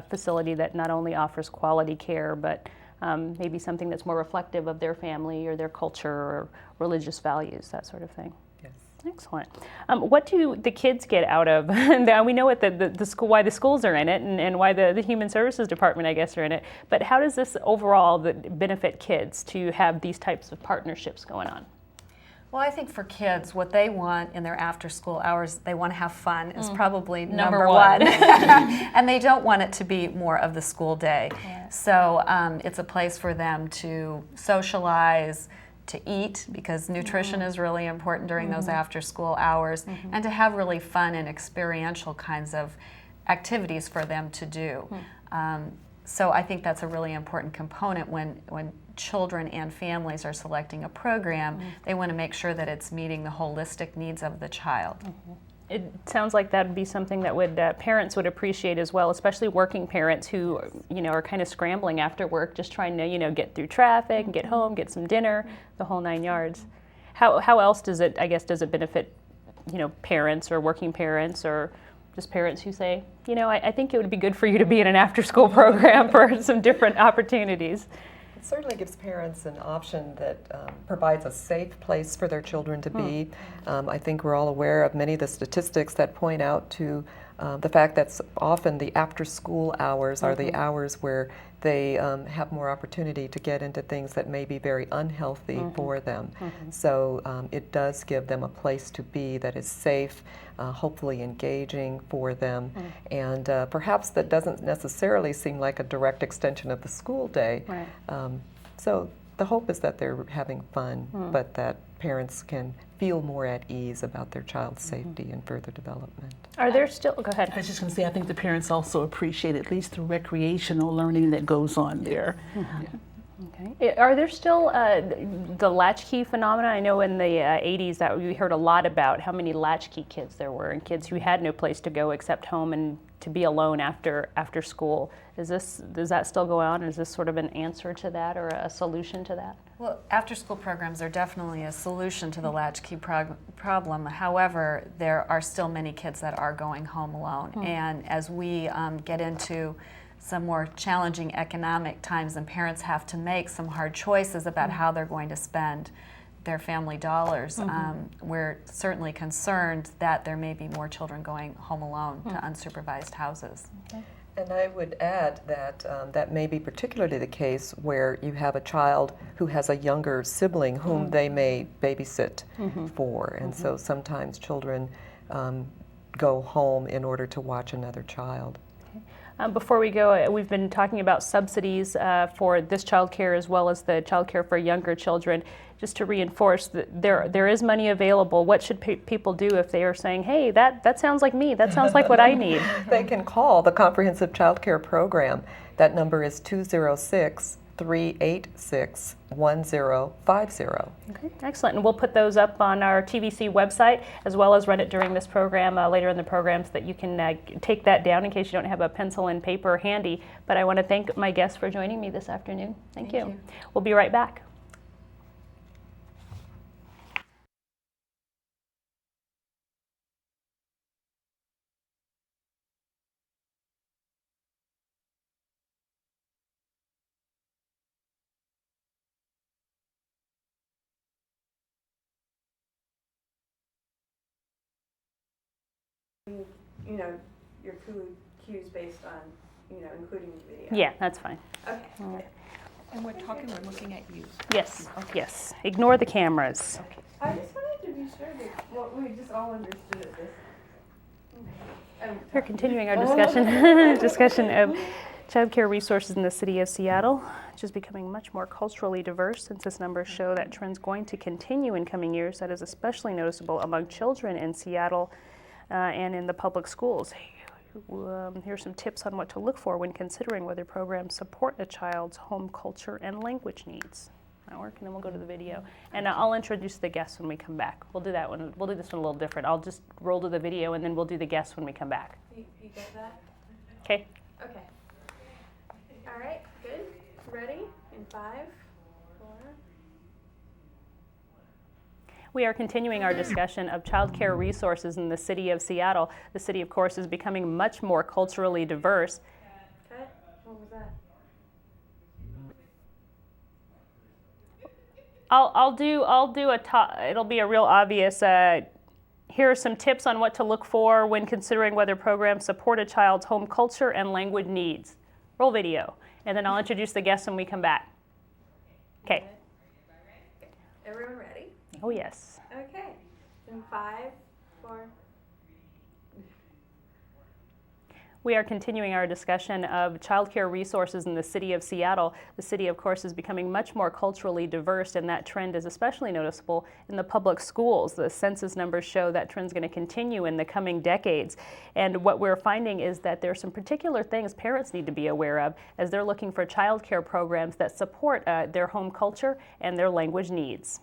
facility that not only offers quality care, but maybe something that's more reflective of their family or their culture or religious values, that sort of thing. Yes. Excellent. What do the kids get out of? We know what the school, why the schools are in it, and why the Human Services Department, I guess, are in it. But how does this overall benefit kids to have these types of partnerships going on? Well, I think for kids, what they want in their after-school hours, they want to have fun is probably number one. And they don't want it to be more of the school day. Yeah. So it's a place for them to socialize, to eat, because nutrition is really important during those after-school hours, and to have really fun and experiential kinds of activities for them to do. So I think that's a really important component when children and families are selecting a program. They want to make sure that it's meeting the holistic needs of the child. It sounds like that would be something that would parents would appreciate as well, especially working parents who are kind of scrambling after work, just trying to get through traffic and get home, get some dinner, the whole 9 yards. How else does it benefit parents or working parents or just parents who say, I think it would be good for you to be in an after-school program for some different opportunities? It certainly gives parents an option that provides a safe place for their children to be. I think we're all aware of many of the statistics that point out to the fact that often the after-school hours are the hours where they have more opportunity to get into things that may be very unhealthy for them. So it does give them a place to be that is safe, hopefully engaging for them, and perhaps that doesn't necessarily seem like a direct extension of the school day. Right. So the hope is that they're having fun, but that parents can feel more at ease about their child's safety and further development. Are there still, go ahead. I was just going to say, I think the parents also appreciate at least the recreational learning that goes on there. Okay. Are there still the latchkey phenomena? I know in the 80s that we heard a lot about how many latchkey kids there were, and kids who had no place to go except home and to be alone after school. Does that still go on? Is this sort of an answer to that or a solution to that? Well, after-school programs are definitely a solution to the latchkey problem. However, there are still many kids that are going home alone. And as we get into some more challenging economic times and parents have to make some hard choices about how they're going to spend their family dollars, we're certainly concerned that there may be more children going home alone to unsupervised houses. Okay. And I would add that that may be particularly the case where you have a child who has a younger sibling whom they may babysit for. And so sometimes children go home in order to watch another child. Before we go, we've been talking about subsidies for this child care as well as the child care for younger children. Just to reinforce that there is money available. What should people do if they are saying, hey, that sounds like me, that sounds like what I need? They can call the Comprehensive Child Care Program. That number is 206-386-1050. Okay, excellent. And we'll put those up on our TVC website as well as run it during this program later in the program so that you can take that down in case you don't have a pencil and paper handy. But I want to thank my guests for joining me this afternoon. Thank you. We'll be right back. Your food cues based on, including the video. Yeah, that's fine. Okay. Right. And we're looking at you. Yes, yes. Ignore the cameras. Okay. I just wanted to be sure that what we just all understood at this. We're continuing our discussion of child care resources in the city of Seattle, which is becoming much more culturally diverse. Census numbers show that trend's going to continue in coming years. That is especially noticeable among children in Seattle and in the public schools. Here's some tips on what to look for when considering whether programs support a child's home culture and language needs. That work? And then we'll go to the video. And I'll introduce the guests when we come back. We'll do that one. We'll do this one a little different. I'll just roll to the video and then we'll do the guests when we come back. You get that? Okay. Okay. All right, good. Ready? In 5, 4. We are continuing our discussion of child care resources in the city of Seattle. The city, of course, is becoming much more culturally diverse. Okay. I'll do a top. It'll be a real obvious. Here are some tips on what to look for when considering whether programs support a child's home culture and language needs. Roll video, and then I'll introduce the guests when we come back. Okay. Everyone ready? Oh yes. Okay. In 5, 4. We are continuing our discussion of childcare resources in the city of Seattle. The city, of course, is becoming much more culturally diverse, and that trend is especially noticeable in the public schools. The census numbers show that trend's going to continue in the coming decades. And what we're finding is that there are some particular things parents need to be aware of as they're looking for childcare programs that support their home culture and their language needs.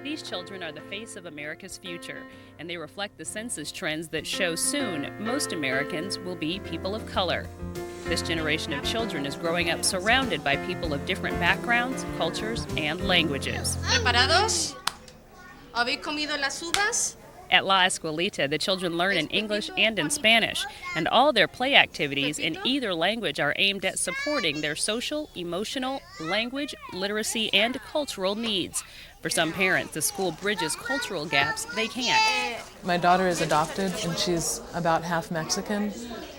These children are the face of America's future, and they reflect the census trends that show soon most Americans will be people of color. This generation of children is growing up surrounded by people of different backgrounds, cultures, and languages. ¿Preparados? ¿Habéis comido las uvas? At La Escuelita, the children learn in English and in Spanish, and all their play activities in either language are aimed at supporting their social, emotional, language, literacy, and cultural needs. For some parents, the school bridges cultural gaps they can't. My daughter is adopted and she's about half Mexican,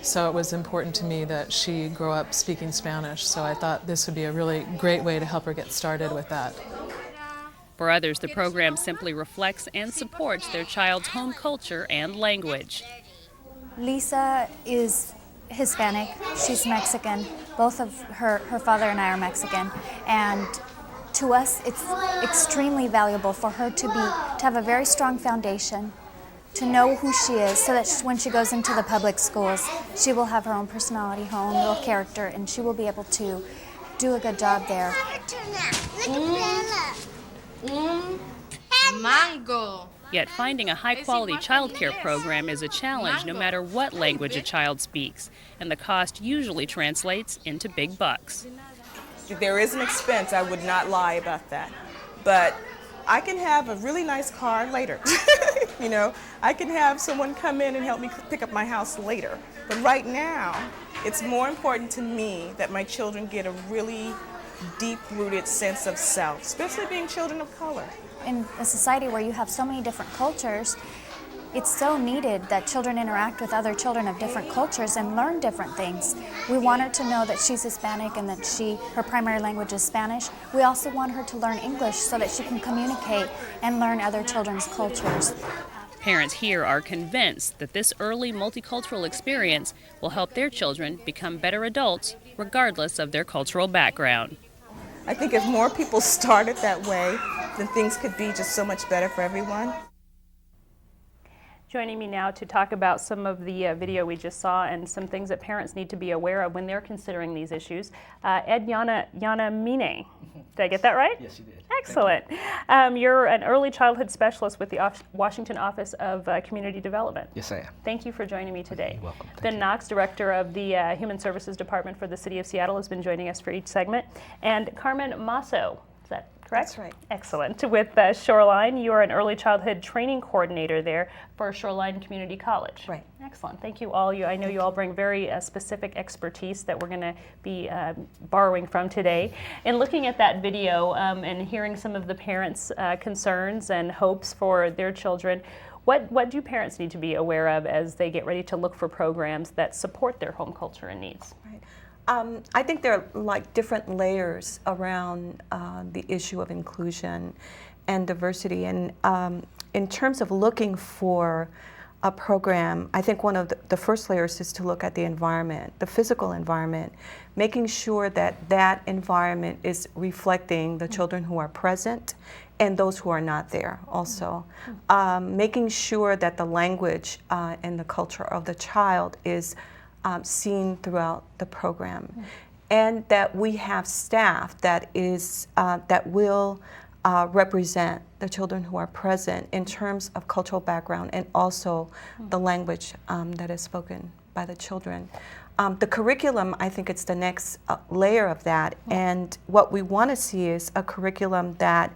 so it was important to me that she grow up speaking Spanish, so I thought this would be a really great way to help her get started with that. For others, the program simply reflects and supports their child's home culture and language. Lisa is Hispanic, she's Mexican. Both of her father and I are Mexican, and to us it's extremely valuable for her to have a very strong foundation, to know who she is, so that when she goes into the public schools, she will have her own personality, her own little character, and she will be able to do a good job there. Mango. Yet finding a high-quality childcare program is a challenge no matter what language a child speaks, and the cost usually translates into big bucks. There is an expense, I would not lie about that. But I can have a really nice car later. You know, I can have someone come in and help me pick up my house later. But right now, it's more important to me that my children get a really deep-rooted sense of self, especially being children of color. In a society where you have so many different cultures, it's so needed that children interact with other children of different cultures and learn different things. We want her to know that she's Hispanic and that her primary language is Spanish. We also want her to learn English so that she can communicate and learn other children's cultures. Parents here are convinced that this early multicultural experience will help their children become better adults regardless of their cultural background. I think if more people started that way, then things could be just so much better for everyone. Joining me now to talk about some of the video we just saw and some things that parents need to be aware of when they're considering these issues. Ed Yanamine, did I get that right? Yes, you did. Excellent. You're an early childhood specialist with the Washington Office of Community Development. Yes, I am. Thank you for joining me today. You're welcome. Ben Knox, Director of the Human Services Department for the City of Seattle, has been joining us for each segment. And Carmen Masso, is that correct? That's right. Excellent. With Shoreline, you are an early childhood training coordinator there for Shoreline Community College. Right. Excellent. Thank you all. I know you all bring very specific expertise that we're going to be borrowing from today. In looking at that video and hearing some of the parents' concerns and hopes for their children, what do parents need to be aware of as they get ready to look for programs that support their home culture and needs? Right. I think there are like different layers around the issue of inclusion and diversity. And in terms of looking for a program, I think one of the first layers is to look at the environment, the physical environment, making sure that that environment is reflecting the children who are present and those who are not there also. Making sure that the language and the culture of the child is seen throughout the program, and that we have staff that will represent the children who are present in terms of cultural background and also the language that is spoken by the children. The curriculum, I think it's the next layer of that, and what we want to see is a curriculum that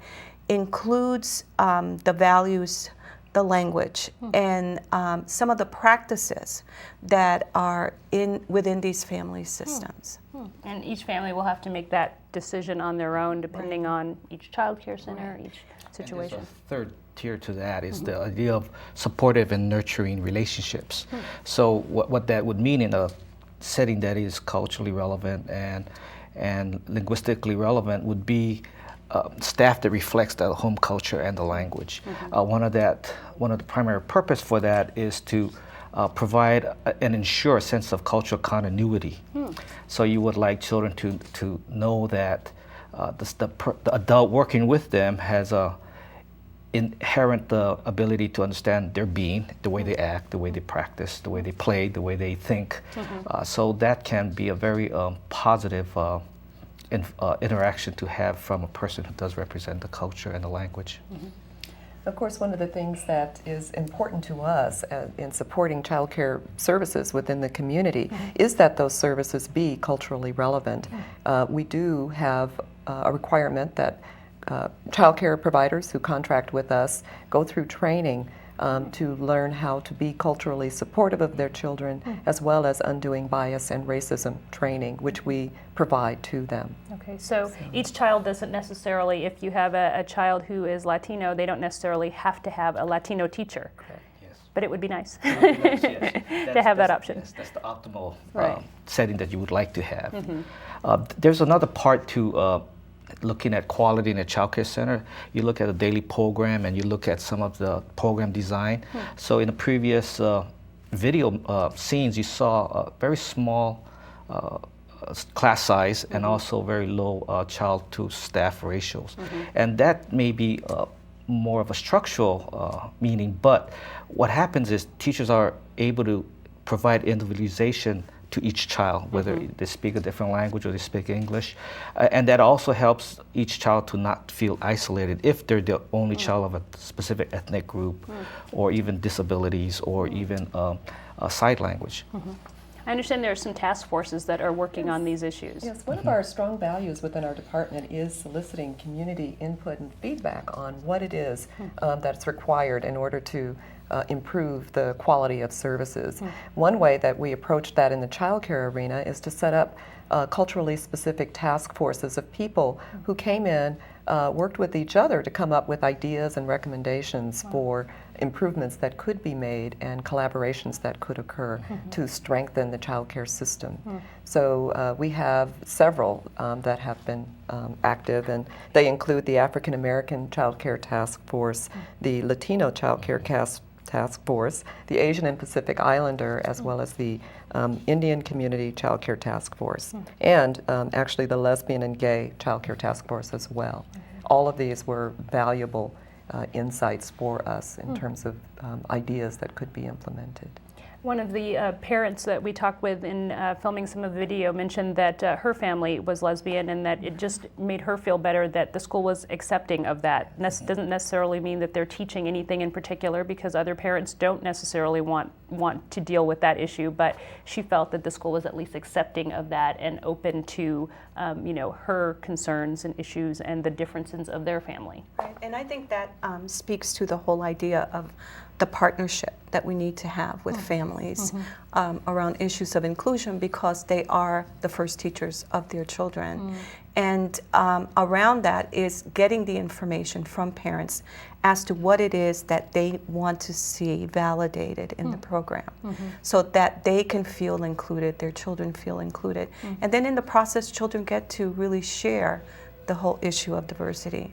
includes the values the language and some of the practices that are within these family systems. And each family will have to make that decision on their own, depending on each child care center, each situation. And there's a third tier to that is the idea of supportive and nurturing relationships. So what that would mean in a setting that is culturally relevant and linguistically relevant would be staff that reflects the home culture and the language. One of the primary purpose for that is to provide and ensure a sense of cultural continuity. So you would like children to know that the adult working with them has a inherent ability to understand their being, the way they act, the way they practice, the way they play, the way they think. So that can be a very positive interaction to have from a person who does represent the culture and the language. Of course, one of the things that is important to us in supporting child care services within the community is that those services be culturally relevant. We do have a requirement that child care providers who contract with us go through training to learn how to be culturally supportive of their children, as well as undoing bias and racism training, which we provide to them. Okay, so each child doesn't necessarily, if you have a child who is Latino, they don't necessarily have to have a Latino teacher. Correct. Yes. But it would be nice It would be nice, yes. to have that option. That's the optimal Right. setting that you would like to have. There's another part to looking at quality in a child care center. You look at a daily program and you look at some of the program design. So in the previous video scenes, you saw very small class size and also very low child to staff ratios. And that may be more of a structural meaning, but what happens is teachers are able to provide individualization to each child, whether they speak a different language or they speak English. And that also helps each child to not feel isolated if they're the only child of a specific ethnic group or even disabilities or even a side language. I understand there are some task forces that are working on these issues. Yes, one of our strong values within our department is soliciting community input and feedback on what it is that's required in order to improve the quality of services. One way that we approach that in the child care arena is to set up culturally specific task forces of people who came in, worked with each other to come up with ideas and recommendations for improvements that could be made and collaborations that could occur to strengthen the child care system. So we have several that have been active, and they include the African American Child Care Task Force, the Latino Child Care Task Force, the Asian and Pacific Islander, as well as the Indian Community Child Care Task Force, and actually the Lesbian and Gay Child Care Task Force as well. All of these were valuable insights for us in terms of ideas that could be implemented. One of the parents that we talked with in filming some of the video mentioned that her family was lesbian and that it just made her feel better that the school was accepting of that. Doesn't necessarily mean that they're teaching anything in particular, because other parents don't necessarily want to deal with that issue, but she felt that the school was at least accepting of that and open to her concerns and issues and the differences of their family. Right. And I think that speaks to the whole idea of the partnership that we need to have with families around issues of inclusion, because they are the first teachers of their children. And around that is getting the information from parents as to what it is that they want to see validated in the program, so that they can feel included, their children feel included. And then in the process, children get to really share the whole issue of diversity.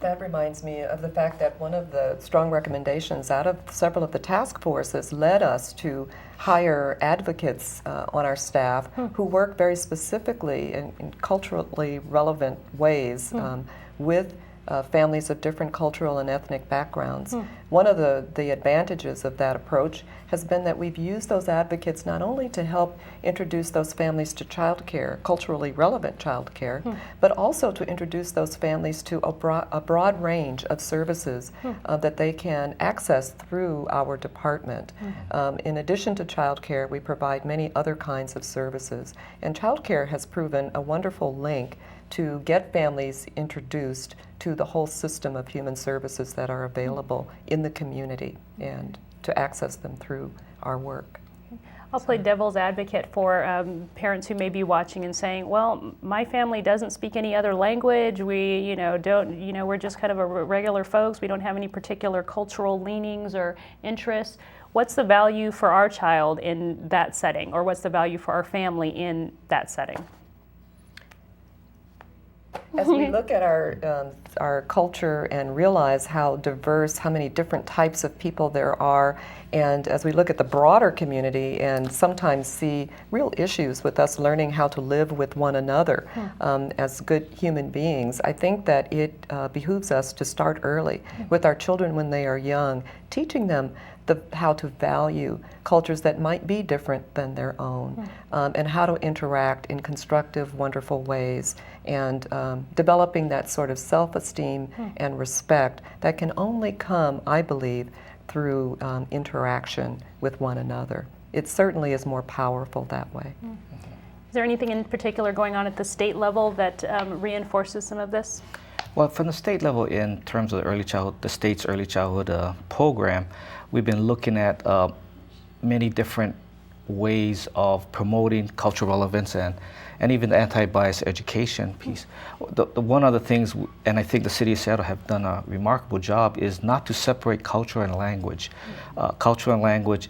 That reminds me of the fact that one of the strong recommendations out of several of the task forces led us to hire advocates on our staff who work very specifically in culturally relevant ways with families of different cultural and ethnic backgrounds. One of the advantages of that approach has been that we've used those advocates not only to help introduce those families to child care, culturally relevant child care, but also to introduce those families to a broad range of services that they can access through our department. In addition to child care, we provide many other kinds of services, and child care has proven a wonderful link to get families introduced to the whole system of human services that are available in in the community and to access them through our work. I'll play devil's advocate for parents who may be watching and saying, well, my family doesn't speak any other language. We, we're just kind of a regular folks. We don't have any particular cultural leanings or interests. What's the value for our child in that setting? Or what's the value for our family in that setting? As we look at our culture and realize how diverse, how many different types of people there are, and as we look at the broader community and sometimes see real issues with us learning how to live with one another as good human beings, I think that it behooves us to start early with our children when they are young, teaching them how to value cultures that might be different than their own, and how to interact in constructive, wonderful ways, and developing that sort of self-esteem and respect that can only come, I believe, through interaction with one another. It certainly is more powerful that way. Is there anything in particular going on at the state level that reinforces some of this? Well, from the state level, in terms of the state's early childhood program, we've been looking at many different ways of promoting cultural relevance and even the anti-bias education piece. The one of the things, and I think the City of Seattle have done a remarkable job, is not to separate culture and language. Culture and language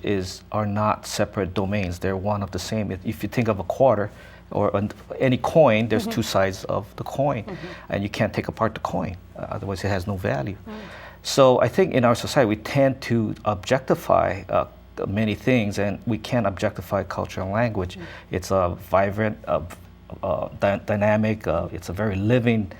are not separate domains. They're one of the same. If you think of a quarter, or any coin, there's two sides of the coin, and you can't take apart the coin, otherwise it has no value. So I think in our society we tend to objectify many things, and we can't objectify culture and language. It's a vibrant, dynamic, it's a very living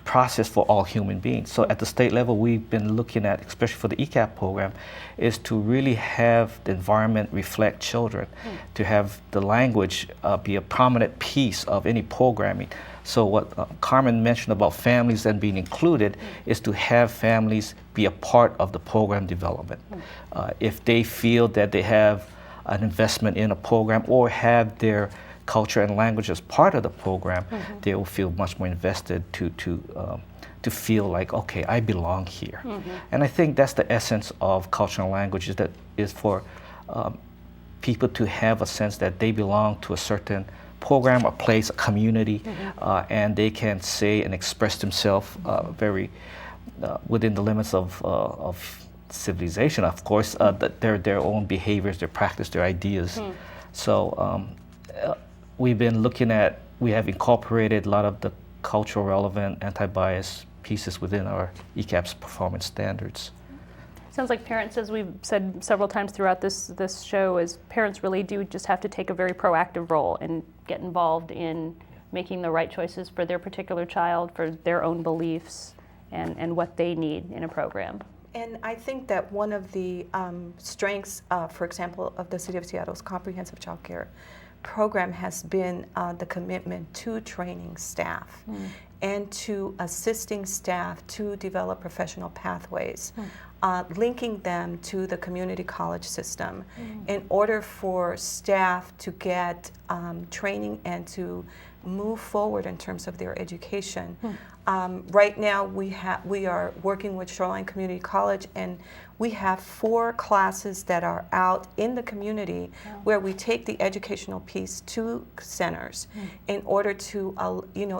process for all human beings. So at the state level, we've been looking at, especially for the ECAP program, is to really have the environment reflect children, to have the language be a prominent piece of any programming. So what Carmen mentioned about families and being included is to have families be a part of the program development. If they feel that they have an investment in a program or have their culture and language as part of the program, they will feel much more invested to feel like, okay, I belong here. And I think that's the essence of culture and language, is for people to have a sense that they belong to a certain program, a place, a community, and they can say and express themselves very within the limits of civilization, of course, their own behaviors, their practice, their ideas. So we've been looking at, we have incorporated a lot of the cultural relevant anti-bias pieces within our ECAP's performance standards. Sounds like parents, as we've said several times throughout this show, is parents really do just have to take a very proactive role and get involved in making the right choices for their particular child, for their own beliefs, and what they need in a program. And I think that one of the strengths, for example, of the City of Seattle's comprehensive child care program has been the commitment to training staff and to assisting staff to develop professional pathways, linking them to the community college system in order for staff to get training and to move forward in terms of their education. Right now we are working with Shoreline Community College, and we have 4 classes that are out in the community where we take the educational piece to centers in order to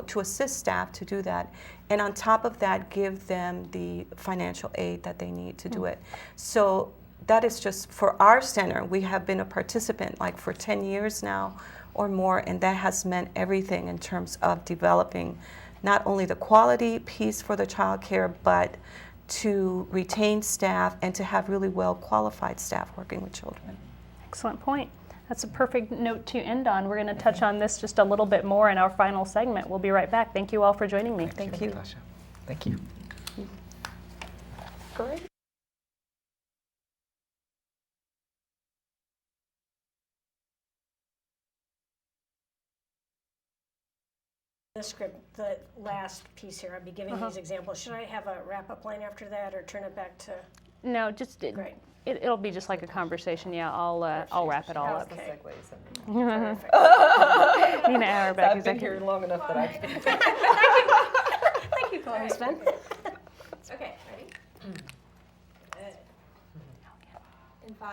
to assist staff to do that, and on top of that give them the financial aid that they need to do it. So that is just for our center. We have been a participant like for 10 years now or more, and that has meant everything in terms of developing not only the quality piece for the child care, but to retain staff and to have really well qualified staff working with children. Excellent point. That's a perfect note to end on. We're going to touch on this just a little bit more in our final segment. We'll be right back. Thank you all for joining me. Thank you. Natasha. Thank you. Great. The script, the last piece here, I'll be giving these examples. Should I have a wrap-up line after that, or turn it back to? No, just Great. It'll be just like a conversation. Yeah, I'll wrap it all up. Okay. Perfect. Nina Auerbach, I've been here long enough that I can. Thank you, Congressman. Okay, ready? and 5.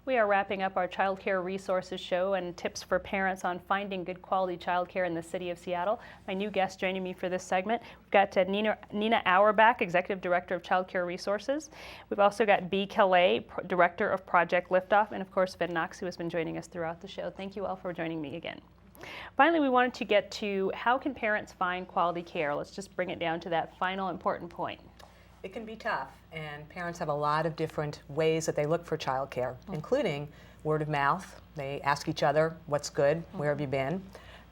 We are wrapping up our Child Care Resources show and tips for parents on finding good quality child care in the city of Seattle. My new guest joining me for this segment, we've got Nina Auerbach, Executive Director of Child Care Resources. We've also got Bea Calais, Director of Project Liftoff, and of course Vin Knox, who has been joining us throughout the show. Thank you all for joining me again. Finally, we wanted to get to how can parents find quality care? Let's just bring it down to that final important point. It can be tough, and parents have a lot of different ways that they look for childcare, including word of mouth. They ask each other, what's good, where have you been?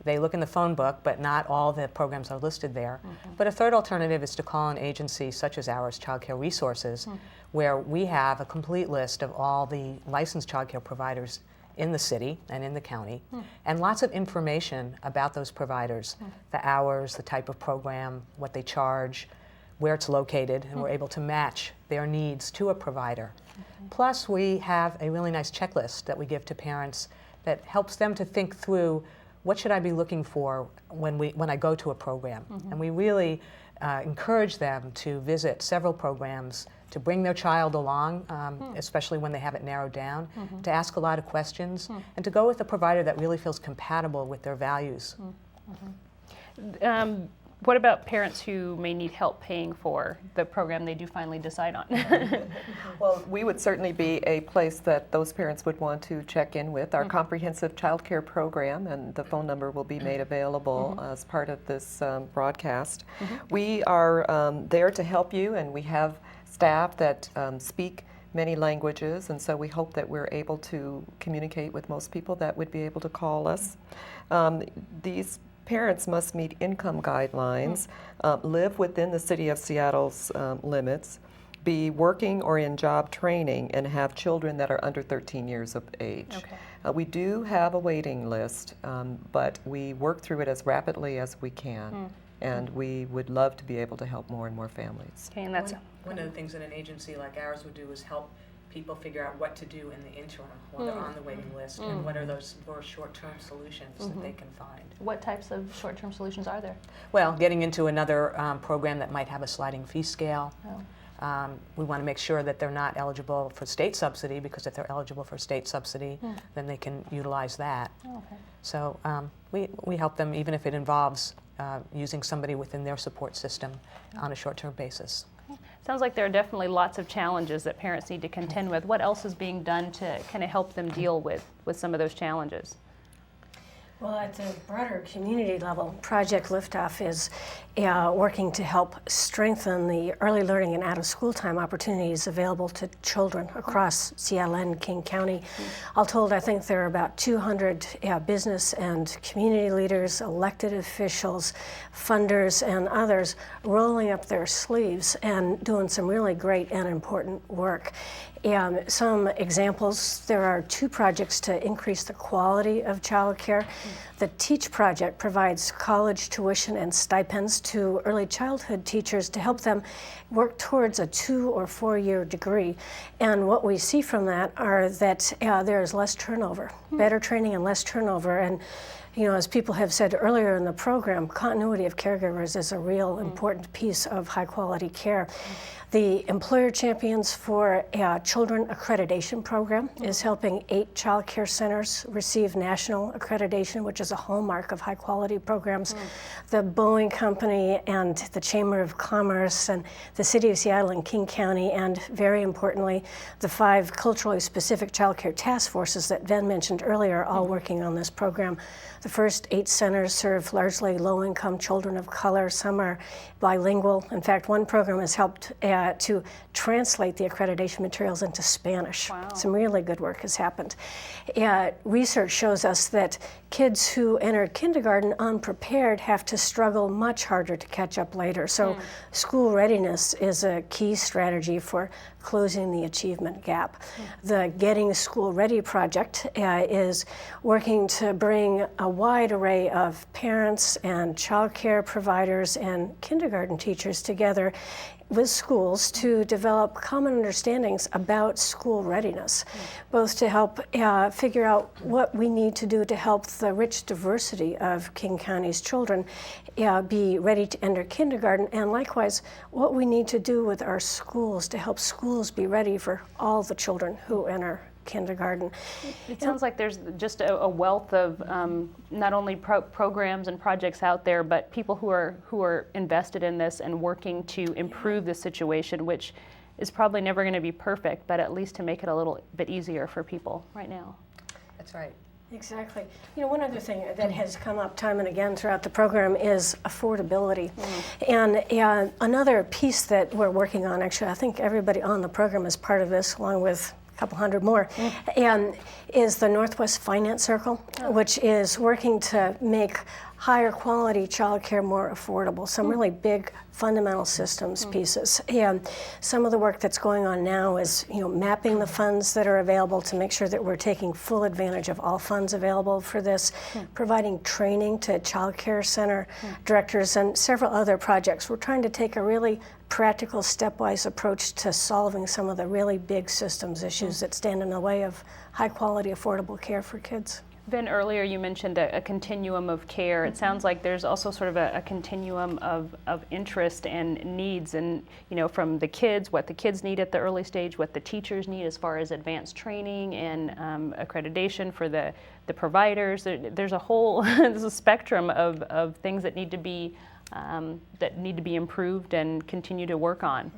They look in the phone book, but not all the programs are listed there. But a third alternative is to call an agency such as ours, Child Care Resources, where we have a complete list of all the licensed child care providers in the city and in the county, and lots of information about those providers, the hours, the type of program, what they charge, where it's located, and we're able to match their needs to a provider. Plus, we have a really nice checklist that we give to parents that helps them to think through what should I be looking for when I go to a program. And we really encourage them to visit several programs, to bring their child along, especially when they have it narrowed down, to ask a lot of questions, and to go with a provider that really feels compatible with their values. What about parents who may need help paying for the program they do finally decide on? Well, we would certainly be a place that those parents would want to check in with. Our comprehensive child care program, and the phone number will be made available as part of this broadcast. We are there to help you, and we have staff that speak many languages, and so we hope that we're able to communicate with most people that would be able to call us. These parents must meet income guidelines, live within the City of Seattle's limits, be working or in job training, and have children that are under 13 years of age. We do have a waiting list, but we work through it as rapidly as we can, and we would love to be able to help more and more families. Okay, and that's one of the things that an agency like ours would do is help people figure out what to do in the interim while they're on the waiting list, and what are those more short-term solutions that they can find. What types of short-term solutions are there? Well, getting into another program that might have a sliding fee scale. We want to make sure that they're not eligible for state subsidy, because if they're eligible for state subsidy, then they can utilize that. So we help them even if it involves using somebody within their support system on a short-term basis. Sounds like there are definitely lots of challenges that parents need to contend with. What else is being done to kind of help them deal with some of those challenges? Well, at the broader community level, Project Liftoff is working to help strengthen the early learning and out-of-school time opportunities available to children across Seattle and King County. All told, I think there are about 200 business and community leaders, elected officials, funders, and others rolling up their sleeves and doing some really great and important work. Some examples, there are 2 projects to increase the quality of childcare. The TEACH project provides college tuition and stipends to early childhood teachers to help them work towards a 2 or 4 year degree. And what we see from that are that there is less turnover, better training and less turnover. And you know, as people have said earlier in the program, continuity of caregivers is a real important piece of high quality care. The Employer Champions for Children Accreditation Program is helping 8 child care centers receive national accreditation, which is a hallmark of high quality programs. The Boeing Company and the Chamber of Commerce and the City of Seattle and King County, and very importantly, the 5 culturally specific child care task forces that Ven mentioned earlier are all working on this program. The first 8 centers serve largely low-income children of color. Some are bilingual. In fact, one program has helped to translate the accreditation materials into Spanish. Wow. Some really good work has happened. Research shows us that kids who enter kindergarten unprepared have to struggle much harder to catch up later. So school readiness is a key strategy for closing the achievement gap. The Getting School Ready project is working to bring a wide array of parents and child care providers and kindergarten teachers together with schools to develop common understandings about school readiness, both to help figure out what we need to do to help the rich diversity of King County's children be ready to enter kindergarten, and likewise what we need to do with our schools to help schools be ready for all the children who enter kindergarten. It sounds like there's just a wealth of not only programs and projects out there, but people who are invested in this and working to improve the situation, which is probably never going to be perfect, but at least to make it a little bit easier for people right now. That's right. Exactly. You know, one other thing that has come up time and again throughout the program is affordability. And another piece that we're working on, actually, I think everybody on the program is part of this, along with a couple hundred more, and is the Northwest Finance Circle, which is working to make higher quality childcare more affordable. Some really big fundamental systems pieces. And some of the work that's going on now is, you know, mapping the funds that are available to make sure that we're taking full advantage of all funds available for this, providing training to childcare center directors and several other projects. We're trying to take a really practical, stepwise approach to solving some of the really big systems issues that stand in the way of high quality, affordable care for kids. Ben, earlier you mentioned a continuum of care. It sounds like there's also sort of a continuum of interest and needs, and you know, from the kids, what the kids need at the early stage, what the teachers need as far as advanced training and accreditation for the providers. There's a whole there's a spectrum of things that need to be improved and continue to work on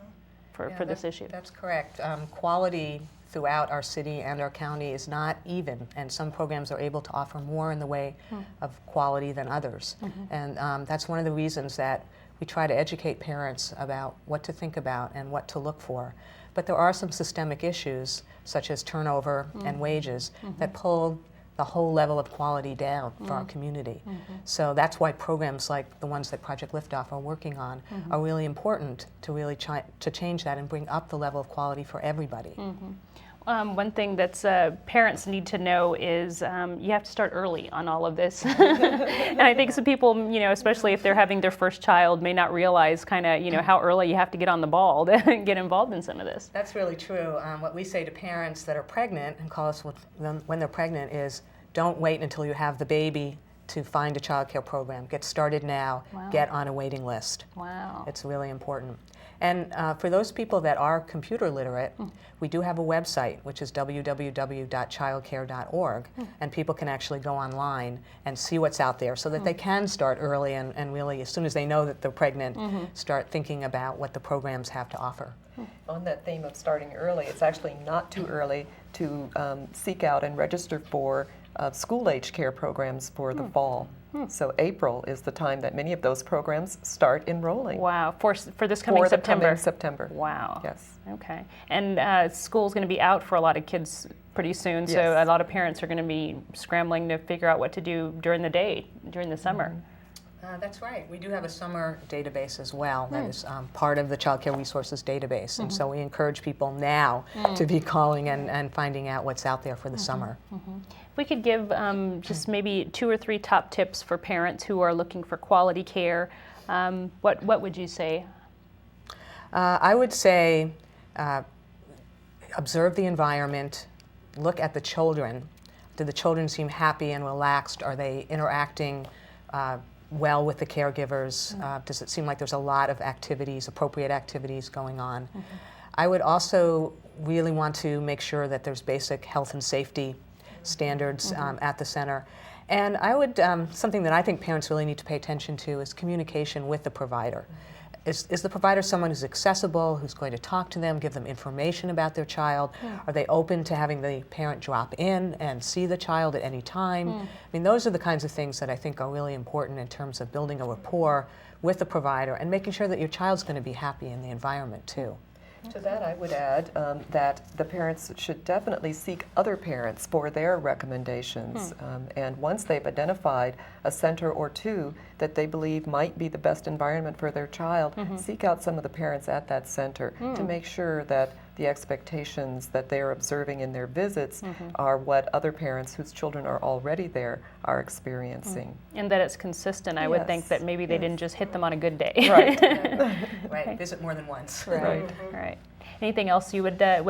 for this issue. That's correct. Quality throughout our city and our county is not even, and some programs are able to offer more in the way of quality than others. And that's one of the reasons that we try to educate parents about what to think about and what to look for. But there are some systemic issues, such as turnover and wages, that pull the whole level of quality down for our community. So that's why programs like the ones that Project Liftoff are working on are really important to really to change that and bring up the level of quality for everybody. One thing that parents need to know is you have to start early on all of this. And I think some people, you know, especially if they're having their first child, may not realize kind of, you know, how early you have to get on the ball to get involved in some of this. That's really true. What we say to parents that are pregnant and call us when they're pregnant is, don't wait until you have the baby to find a child care program. Get started now. Wow. Get on a waiting list. Wow. It's really important. And for those people that are computer literate, we do have a website, which is www.childcare.org, and people can actually go online and see what's out there so that they can start early and really, as soon as they know that they're pregnant, start thinking about what the programs have to offer. On that theme of starting early, it's actually not too early to seek out and register for school-age care programs for the fall. So April is the time that many of those programs start enrolling. Wow, for this coming for September. The coming September. Wow. Yes. Okay. And school's going to be out for a lot of kids pretty soon, so Yes. a lot of parents are going to be scrambling to figure out what to do during the day, during the summer. That's right. We do have a summer database as well that is part of the Child Care Resources database. And so we encourage people now to be calling and finding out what's out there for the summer. If we could give just maybe 2 or 3 top tips for parents who are looking for quality care, what would you say? I would say observe the environment, look at the children. Do the children seem happy and relaxed? Are they interacting well with the caregivers? Does it seem like there's a lot of activities, appropriate activities going on? I would also really want to make sure that there's basic health and safety standards at the center. And I would, something that I think parents really need to pay attention to is communication with the provider. Is the provider someone who's accessible, who's going to talk to them, give them information about their child? Are they open to having the parent drop in and see the child at any time? I mean, those are the kinds of things that I think are really important in terms of building a rapport with the provider and making sure that your child's going to be happy in the environment too. To that, I would add that the parents should definitely seek other parents for their recommendations. And once they've identified a center or two that they believe might be the best environment for their child, seek out some of the parents at that center to make sure that the expectations that they're observing in their visits are what other parents whose children are already there are experiencing. And that it's consistent. I would think that maybe they didn't just hit them on a good day. Right. Right. Visit more than once. Right. Right. Anything else you would add?